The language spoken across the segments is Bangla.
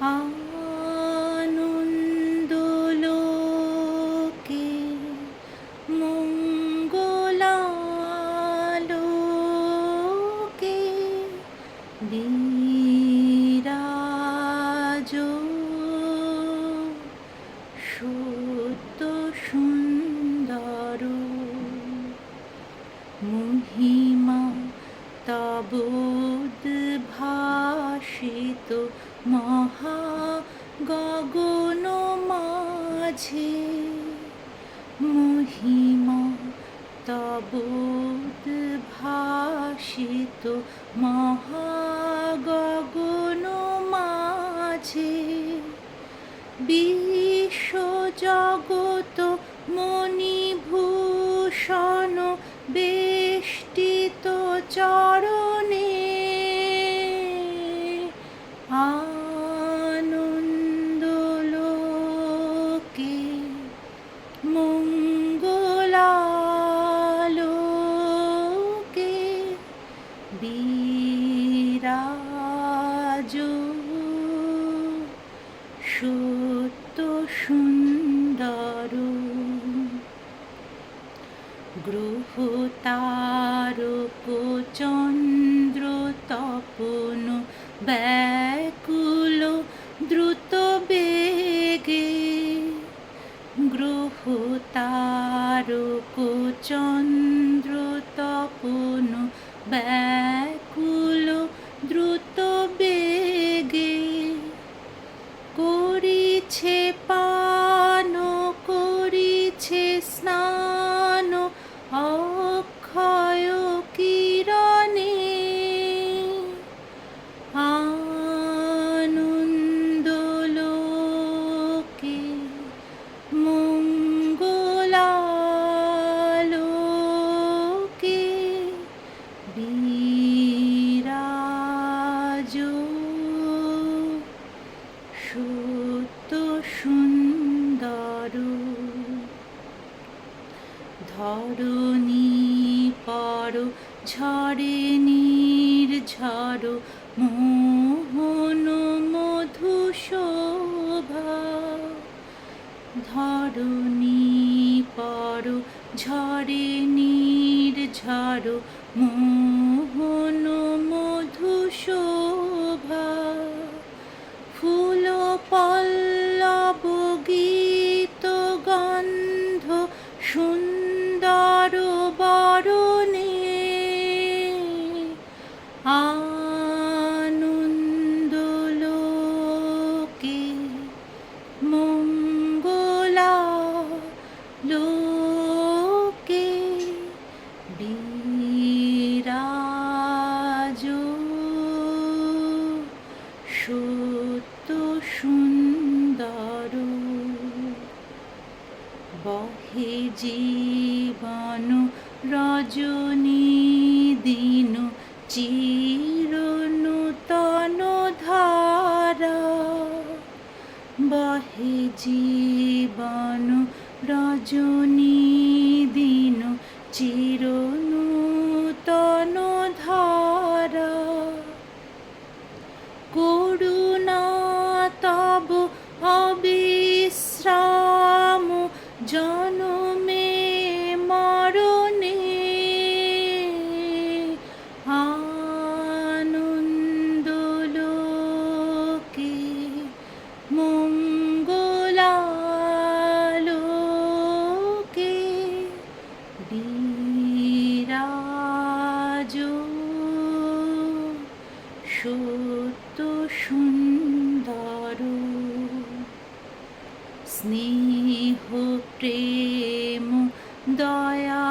আনন্দলোকে মঙ্গলালোকে বিরাজ সত্য সুন্দর মহিমা তব উদ্ভাসিত মহা গগন মাঝে মহিমা তব উদ্ভাসিত মহা গগন মাঝে বিশ্বজগৎ মণিভূষণ বেষ্টিত চরণে আনন্দলোকে মঙ্গলালোকে বিরাজ সত্য সুন্দর গ্রহ তারক চন্দ্র তপন ব্যাকুল দ্রুত বেগে গ্রহ তারক চন্দ্র তপন ব্যাকুল দ্রুত বেগে করিছে পান করিছে স্নান অক্ষয় কিরণে আনন্দলোকে মঙ্গলালোকে বিরাজ সত্য সুন্দর ধরণী পর ঝরে নির্ঝর মোহন মধুশোভা ধরণী পর ঝরে নির্ঝর মোহন মধুশোভা ফুল পল্লব গীত গন্ধ সুন্দর বরণে আনন্দলোকে মঙ্গলালোকে বিরাজ সত্য সুন্দর বহে জীবন রজনী দিন চির নূতন ধারা বহে জীবন রজনী দিন চির নূতন ধারা করুণা তব অবিশ্রাম জনমে মরণে আনন্দলোকে মঙ্গলালোকে বিরাজ সত্য সুন্দর স্নেহ প্রেম দয়া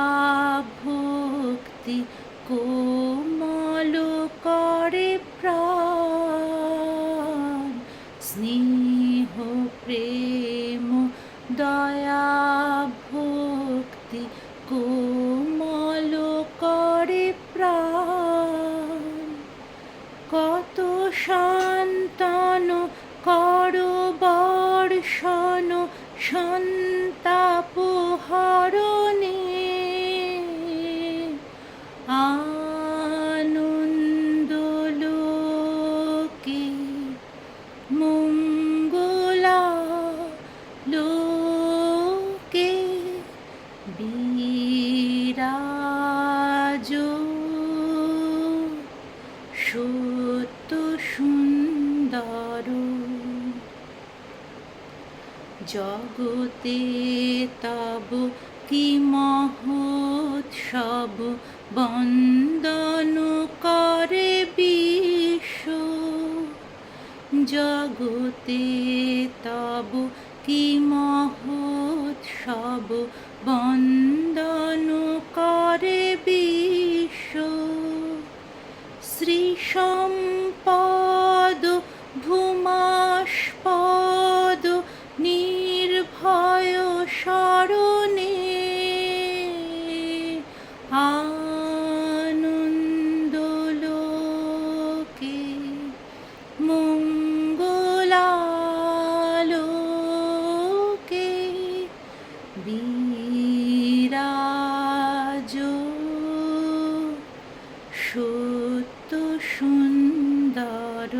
ভক্তি কোমল করে প্রাণ স্নেহ প্রেম দয়া ভক্তি কোমল করে প্রাণ কত সন্তান কর বর্ষণ সন্তাপ হরণে আনন্দলোকে মঙ্গলালোকে জগতে তব কি মহোৎসব, বন্দন করে বিশ্ব। জগতে তব কি মহোৎসব, বন্দন করে বিশ্ব। শ্রী সম্পদ ভূমাস্পদ নির্ভয় শরণে, আনন্দলোকে মঙ্গলালোকে বিরাজ সত্য সুন্দর।